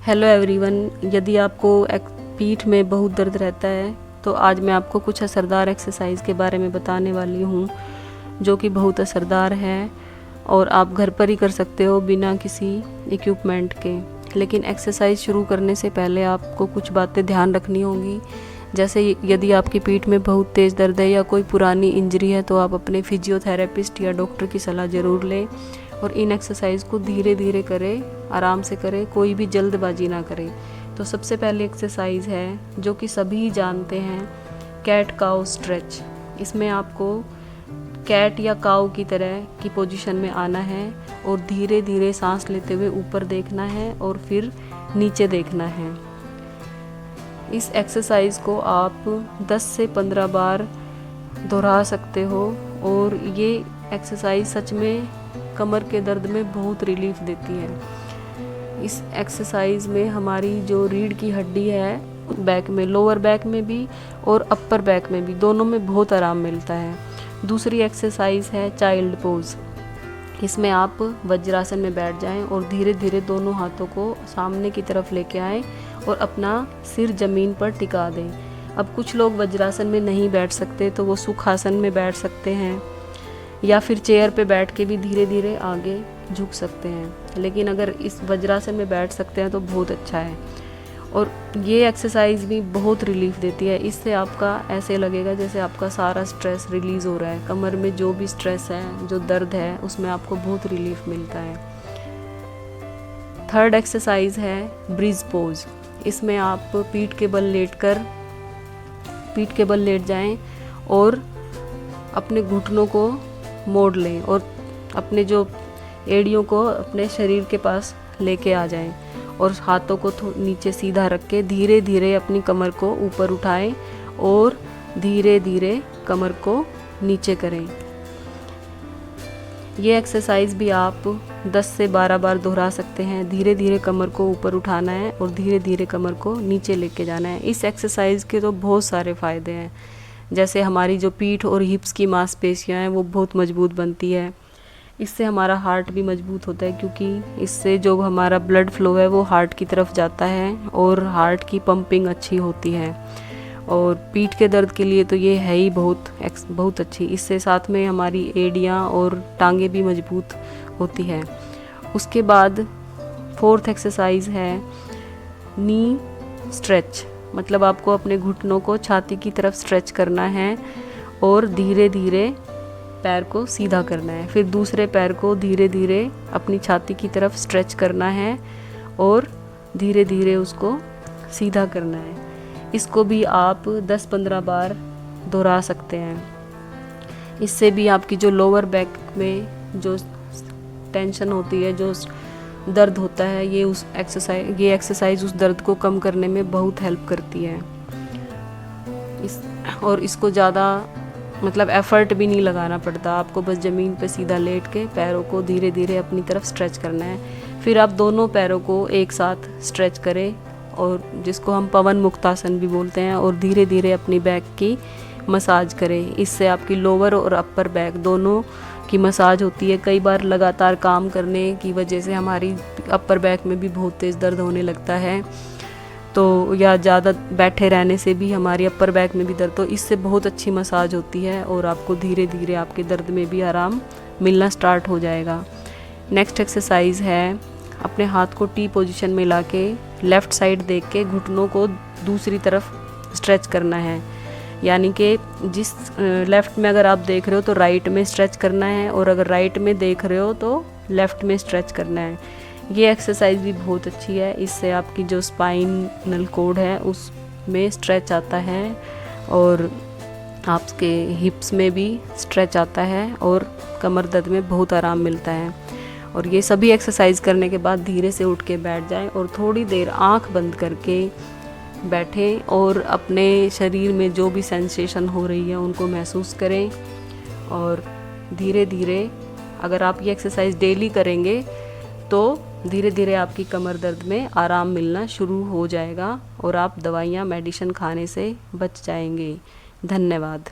Hello everyone. यदि आपको पीठ में बहुत दर्द रहता है तो आज मैं आपको कुछ असरदार एक्सरसाइज के बारे में बताने वाली हूँ जो कि बहुत असरदार है और आप घर पर ही कर सकते हो बिना किसी इक्विपमेंट के। लेकिन एक्सरसाइज शुरू करने से पहले आपको कुछ बातें ध्यान रखनी होंगी। जैसे यदि आपकी पीठ में बहुत तेज़ दर्द है या कोई पुरानी इंजरी है तो आप अपने फिजियोथेरेपिस्ट या डॉक्टर की सलाह ज़रूर लें और इन एक्सरसाइज को धीरे धीरे करें, आराम से करें, कोई भी जल्दबाजी ना करें। तो सबसे पहले एक्सरसाइज है जो कि सभी जानते हैं, कैट काउ स्ट्रेच। इसमें आपको कैट या काउ की तरह की पोजीशन में आना है और धीरे धीरे सांस लेते हुए ऊपर देखना है और फिर नीचे देखना है। इस एक्सरसाइज को आप 10 से 15 बार दोहरा सकते हो और ये एक्सरसाइज सच में कमर के दर्द में बहुत रिलीफ देती है। इस एक्सरसाइज में हमारी जो रीढ़ की हड्डी है, बैक में, लोअर बैक में भी और अपर बैक में भी, दोनों में बहुत आराम मिलता है। दूसरी एक्सरसाइज है चाइल्ड पोज। इसमें आप वज्रासन में बैठ जाएं और धीरे धीरे दोनों हाथों को सामने की तरफ लेके आएं और अपना सिर जमीन पर टिका दें। अब कुछ लोग वज्रासन में नहीं बैठ सकते तो वो सुखासन में बैठ सकते हैं या फिर चेयर पे बैठ के भी धीरे धीरे आगे झुक सकते हैं। लेकिन अगर इस वज्रासन में बैठ सकते हैं तो बहुत अच्छा है और ये एक्सरसाइज भी बहुत रिलीफ देती है। इससे आपका ऐसे लगेगा जैसे आपका सारा स्ट्रेस रिलीज़ हो रहा है। कमर में जो भी स्ट्रेस है, जो दर्द है, उसमें आपको बहुत रिलीफ मिलता है। थर्ड एक्सरसाइज है ब्रिज पोज। इसमें आप पीठ के बल लेट जाएं और अपने घुटनों को मोड़ लें और अपने जो एड़ियों को अपने शरीर के पास लेके आ जाएं और हाथों को नीचे सीधा रख के धीरे धीरे अपनी कमर को ऊपर उठाएं और धीरे धीरे कमर को नीचे करें। ये एक्सरसाइज भी आप 10 से 12 बार दोहरा सकते हैं। धीरे धीरे कमर को ऊपर उठाना है और धीरे धीरे कमर को नीचे लेके जाना है। इस एक्सरसाइज के तो बहुत सारे फ़ायदे हैं। जैसे हमारी जो पीठ और हिप्स की मांसपेशियां हैं वो बहुत मजबूत बनती है। इससे हमारा हार्ट भी मजबूत होता है क्योंकि इससे जो हमारा ब्लड फ्लो है वो हार्ट की तरफ जाता है और हार्ट की पंपिंग अच्छी होती है। और पीठ के दर्द के लिए तो ये है ही बहुत अच्छी। इससे साथ में हमारी एड़ियाँ और टांगे भी मजबूत होती है। उसके बाद फोर्थ एक्सरसाइज है नी स्ट्रेच। मतलब आपको अपने घुटनों को छाती की तरफ स्ट्रेच करना है और धीरे धीरे पैर को सीधा करना है। फिर दूसरे पैर को धीरे धीरे अपनी छाती की तरफ स्ट्रेच करना है और धीरे धीरे उसको सीधा करना है। इसको भी आप 10-15 बार दोहरा सकते हैं। इससे भी आपकी जो लोअर बैक में जो टेंशन होती है, जो दर्द होता है, ये एक्सरसाइज उस दर्द को कम करने में बहुत हेल्प करती है। और इसको ज़्यादा एफ़र्ट भी नहीं लगाना पड़ता। आपको बस ज़मीन पे सीधा लेट के पैरों को धीरे धीरे अपनी तरफ स्ट्रेच करना है। फिर आप दोनों पैरों को एक साथ स्ट्रेच करें और जिसको हम पवन मुक्तासन भी बोलते हैं, और धीरे धीरे अपनी बैक की मसाज करें। इससे आपकी लोअर और अपर बैक दोनों की मसाज होती है। कई बार लगातार काम करने की वजह से हमारी अपर बैक में भी बहुत तेज़ दर्द होने लगता है, तो या ज़्यादा बैठे रहने से भी हमारी अपर बैक में भी दर्द, तो इससे बहुत अच्छी मसाज होती है और आपको धीरे धीरे आपके दर्द में भी आराम मिलना स्टार्ट हो जाएगा। नेक्स्ट एक्सरसाइज है अपने हाथ को टी पोजीशन में ला के लेफ़्ट साइड देख के घुटनों को दूसरी तरफ स्ट्रेच करना है। यानी कि जिस लेफ़्ट में अगर आप देख रहे हो तो राइट में स्ट्रेच करना है और अगर राइट में देख रहे हो तो लेफ़्ट में स्ट्रेच करना है। ये एक्सरसाइज भी बहुत अच्छी है। इससे आपकी जो स्पाइनल कोड है उसमें स्ट्रेच आता है और आपके हिप्स में भी स्ट्रेच आता है और कमर दर्द में बहुत आराम मिलता है। और ये सभी एक्सरसाइज करने के बाद धीरे से उठ के बैठ जाएं और थोड़ी देर आंख बंद करके बैठें और अपने शरीर में जो भी सेंसेशन हो रही है उनको महसूस करें। और धीरे धीरे अगर आप ये एक्सरसाइज डेली करेंगे तो धीरे धीरे आपकी कमर दर्द में आराम मिलना शुरू हो जाएगा और आप दवाइयाँ, मेडिसिन खाने से बच जाएंगे। धन्यवाद।